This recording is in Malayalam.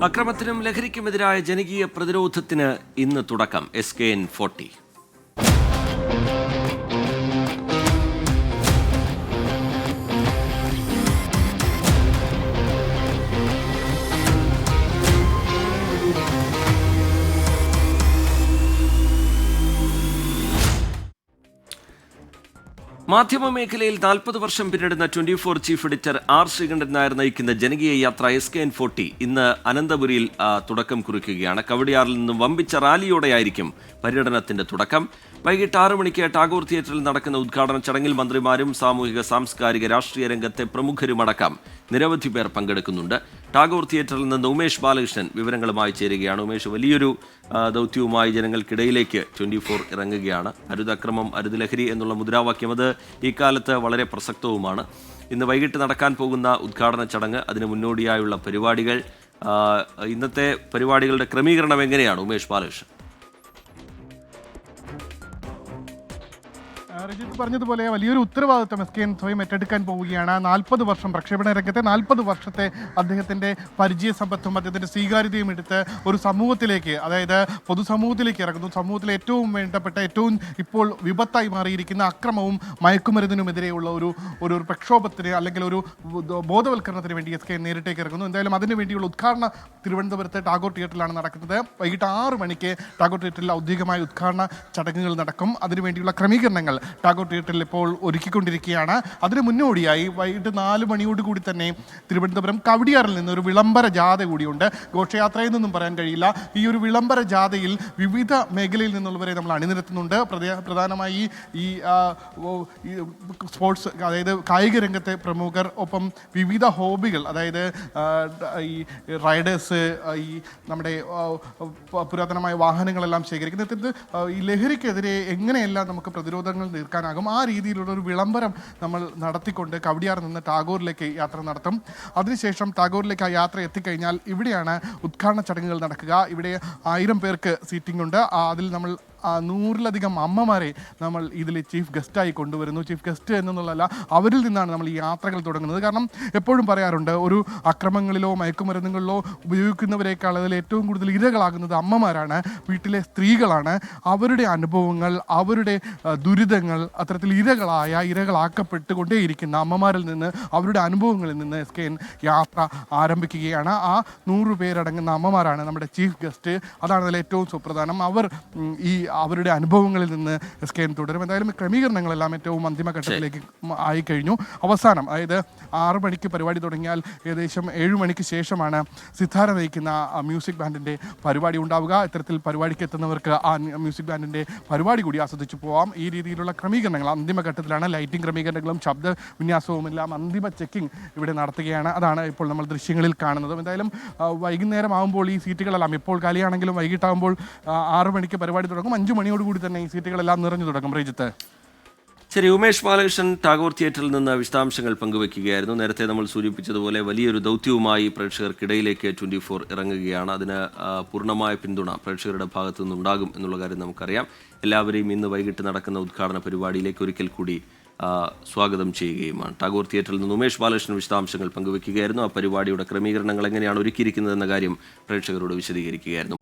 അക്രമത്തിനും ലഹരിക്കുമെതിരായ ജനകീയ പ്രതിരോധത്തിന് ഇന്ന് തുടക്കം. SKN40. മാധ്യമമേഖലയിൽ 40 വർഷം പിന്നിടുന്ന 24 chief editor R. Sreekandan Nair നയിക്കുന്ന ജനകീയ യാത്ര SKN40 ഇന്ന് അനന്തപുരിയിൽ തുടക്കം കുറിക്കുകയാണ്. കവടിയാറിൽ നിന്നും വമ്പിച്ച റാലിയോടെയായിരിക്കും പര്യടനത്തിന്റെ തുടക്കം. വൈകിട്ട് 6 മണിക്ക് ടാഗോർ തിയേറ്ററിൽ നടക്കുന്ന ഉദ്ഘാടന ചടങ്ങിൽ മന്ത്രിമാരും സാമൂഹിക സാംസ്കാരിക രാഷ്ട്രീയ രംഗത്തെ പ്രമുഖരുമടക്കം നിരവധി പേർ പങ്കെടുക്കുന്നുണ്ട്. ടാഗോർ തിയേറ്ററിൽ നിന്ന് ഉമേഷ് ബാലകൃഷ്ണൻ വിവരങ്ങളുമായി ചേരുകയാണ്. ഉമേഷ്, വലിയൊരു ദൗത്യവുമായി ജനങ്ങൾക്കിടയിലേക്ക് 24 ഇറങ്ങുകയാണ്. അരുതക്രമം അരുത് ലഹരി എന്നുള്ള മുദ്രാവാക്യം അത് ഈ കാലത്ത് വളരെ പ്രസക്തവുമാണ്. ഇന്ന് വൈകിട്ട് നടക്കാൻ പോകുന്ന ഉദ്ഘാടന ചടങ്ങ്, അതിന് മുന്നോടിയായുള്ള പരിപാടികൾ, ഇന്നത്തെ പരിപാടികളുടെ ക്രമീകരണം എങ്ങനെയാണ് ഉമേഷ് ബാലകൃഷ്ണൻ? രജിത്ത് പറഞ്ഞതുപോലെ വലിയൊരു ഉത്തരവാദിത്വം SKN സ്വയം ഏറ്റെടുക്കാൻ പോവുകയാണ്. 40 വർഷം പ്രക്ഷേപണ രംഗത്തെ 40 വർഷത്തെ അദ്ദേഹത്തിൻ്റെ പരിചയസമ്പത്തും അദ്ദേഹത്തിൻ്റെ സ്വീകാര്യതയും എടുത്ത് ഒരു സമൂഹത്തിലേക്ക്, അതായത് പൊതുസമൂഹത്തിലേക്ക് ഇറങ്ങുന്നു. സമൂഹത്തിലെ ഏറ്റവും വേണ്ടപ്പെട്ട, ഏറ്റവും ഇപ്പോൾ വിപത്തായി മാറിയിരിക്കുന്ന അക്രമവും മയക്കുമരുന്നിനുമെതിരെയുള്ള ഒരു പ്രക്ഷോഭത്തിന് അല്ലെങ്കിൽ ഒരു ബോധവൽക്കരണത്തിന് വേണ്ടി SKN നേരിട്ടേക്ക് ഇറങ്ങുന്നു. എന്തായാലും അതിനു വേണ്ടിയുള്ള ഉദ്ഘാടനം തിരുവനന്തപുരത്തെ ടാഗോർ തിയേറ്ററിലാണ് നടക്കുന്നത്. വൈകിട്ട് 6 മണിക്ക് ടാഗോർ തിയേറ്ററിൽ ഔദ്യോഗികമായ ഉദ്ഘാടന ചടങ്ങുകൾ നടക്കും. അതിനുവേണ്ടിയുള്ള ക്രമീകരണങ്ങൾ ടാഗോർ തിയേറ്ററിൽ ഇപ്പോൾ ഒരുക്കിക്കൊണ്ടിരിക്കുകയാണ്. അതിന് മുന്നോടിയായി വൈകിട്ട് 4 മണിയോടുകൂടി തന്നെ തിരുവനന്തപുരം കവടിയാറിൽ നിന്ന് ഒരു വിളംബര ജാഥ കൂടിയുണ്ട്. ഘോഷയാത്രയെന്നൊന്നും പറയാൻ കഴിയില്ല. ഈ ഒരു വിളംബര ജാഥയിൽ വിവിധ മേഖലയിൽ നിന്നുള്ളവരെ നമ്മൾ അണിനിരത്തുന്നുണ്ട്. പ്രധാനമായി ഈ സ്പോർട്സ്, അതായത് കായിക രംഗത്തെ പ്രമുഖർ, ഒപ്പം വിവിധ ഹോബികൾ, അതായത് ഈ റൈഡേഴ്സ്, ഈ നമ്മുടെ പുരാതനമായ വാഹനങ്ങളെല്ലാം ശേഖരിക്കുന്നത്, ഈ ലഹരിക്കെതിരെ എങ്ങനെയെല്ലാം നമുക്ക് പ്രതിരോധങ്ങൾ തീർക്കാനാകും, ആ രീതിയിലുള്ള ഒരു വിളംബരം നമ്മൾ നടത്തിക്കൊണ്ട് കവടിയാറിൽ നിന്ന് ടാഗോറിലേക്ക് യാത്ര നടത്തും. അതിനുശേഷം ടാഗോറിലേക്ക് ആ യാത്ര എത്തിക്കഴിഞ്ഞാൽ ഇവിടെയാണ് ഉദ്ഘാടന ചടങ്ങുകൾ നടക്കുക. ഇവിടെ 1000 പേർക്ക് സീറ്റിംഗ് ഉണ്ട്. അതിൽ നമ്മൾ 100-ലധികം അമ്മമാരെ നമ്മൾ ഇതിൽ ചീഫ് ഗസ്റ്റായി കൊണ്ടുവരുന്നു. ചീഫ് ഗസ്റ്റ് എന്നുള്ളതല്ല, അവരിൽ നിന്നാണ് നമ്മൾ ഈ യാത്രകൾ തുടങ്ങുന്നത്. കാരണം എപ്പോഴും പറയാറുണ്ട്, ഒരു അക്രമങ്ങളിലോ മയക്കുമരുന്നുകളിലോ ഉപയോഗിക്കുന്നവരെക്കാൾ അതിൽ ഏറ്റവും കൂടുതൽ ഇരകളാകുന്നത് അമ്മമാരാണ്, വീട്ടിലെ സ്ത്രീകളാണ്. അവരുടെ അനുഭവങ്ങൾ, അവരുടെ ദുരിതങ്ങൾ, അത്തരത്തിൽ ഇരകളാക്കപ്പെട്ടുകൊണ്ടേയിരിക്കുന്ന അമ്മമാരിൽ നിന്ന്, അവരുടെ അനുഭവങ്ങളിൽ നിന്ന് SKN യാത്ര ആരംഭിക്കുകയാണ്. ആ 100 പേരടങ്ങുന്ന അമ്മമാരാണ് നമ്മുടെ ചീഫ് ഗസ്റ്റ്. അതാണ് അതിൽ ഏറ്റവും സുപ്രധാനം. അവർ അവരുടെ അനുഭവങ്ങളിൽ നിന്ന് SKN തുടരും. എന്തായാലും ക്രമീകരണങ്ങളെല്ലാം ഏറ്റവും അന്തിമഘട്ടത്തിലേക്ക് ആയിക്കഴിഞ്ഞു. അവസാനം, അതായത് 6 മണിക്ക് പരിപാടി തുടങ്ങിയാൽ ഏകദേശം 7 മണിക്ക് ശേഷമാണ് സിത്താര നയിക്കുന്ന മ്യൂസിക് ബാൻഡിൻ്റെ പരിപാടി ഉണ്ടാവുക. ഇത്തരത്തിൽ പരിപാടിക്ക് എത്തുന്നവർക്ക് ആ മ്യൂസിക് ബാൻഡിൻ്റെ പരിപാടി കൂടി ആസ്വദിച്ചു പോവാം. ഈ രീതിയിലുള്ള ക്രമീകരണങ്ങൾ അന്തിമഘട്ടത്തിലാണ്. ലൈറ്റിംഗ് ക്രമീകരണങ്ങളും ശബ്ദ വിന്യാസവും എല്ലാം അന്തിമ ചെക്കിംഗ് ഇവിടെ നടത്തുകയാണ്. അതാണ് ഇപ്പോൾ നമ്മൾ ദൃശ്യങ്ങളിൽ കാണുന്നത്. എന്തായാലും വൈകുന്നേരം ആകുമ്പോൾ ഈ സീറ്റുകളെല്ലാം, ഇപ്പോൾ കാലിയാണെങ്കിലും വൈകിട്ടാകുമ്പോൾ 6 മണിക്ക് പരിപാടി തുടങ്ങും. 5 മണിയോടുകൂടി തന്നെ ഈ സീറ്റുകളെല്ലാം നിറഞ്ഞു തുടങ്ങും. റജിത്ത്, ശരി. ഉമേഷ് ബാലകൃഷ്ണൻ ടാഗോർ തിയേറ്ററിൽ നിന്ന് വിശദാംശങ്ങൾ പങ്കുവയ്ക്കുകയായിരുന്നു. നേരത്തെ നമ്മൾ സൂചിപ്പിച്ചതുപോലെ വലിയൊരു ദൗത്യവുമായി പ്രേക്ഷകർക്കിടയിലേക്ക് 24 ഇറങ്ങുകയാണ്. അതിന് പൂർണ്ണമായ പിന്തുണ പ്രേക്ഷകരുടെ ഭാഗത്തു നിന്നുണ്ടാകും എന്നുള്ള കാര്യം നമുക്കറിയാം. എല്ലാവരെയും ഇന്ന് വൈകിട്ട് നടക്കുന്ന ഉദ്ഘാടന പരിപാടിയിലേക്ക് ഒരിക്കൽ കൂടി സ്വാഗതം ചെയ്യുകയുമാണ്. ടാഗോർ തിയേറ്ററിൽ നിന്ന് ഉമേഷ് ബാലകൃഷ്ണൻ വിശദാംശങ്ങൾ പങ്കുവയ്ക്കുകയായിരുന്നു. ആ പരിപാടിയുടെ ക്രമീകരണങ്ങൾ എങ്ങനെയാണ് ഒരുക്കിയിരിക്കുന്നതെന്ന കാര്യം പ്രേക്ഷകരോട് വിശദീകരിക്കുകയായിരുന്നു.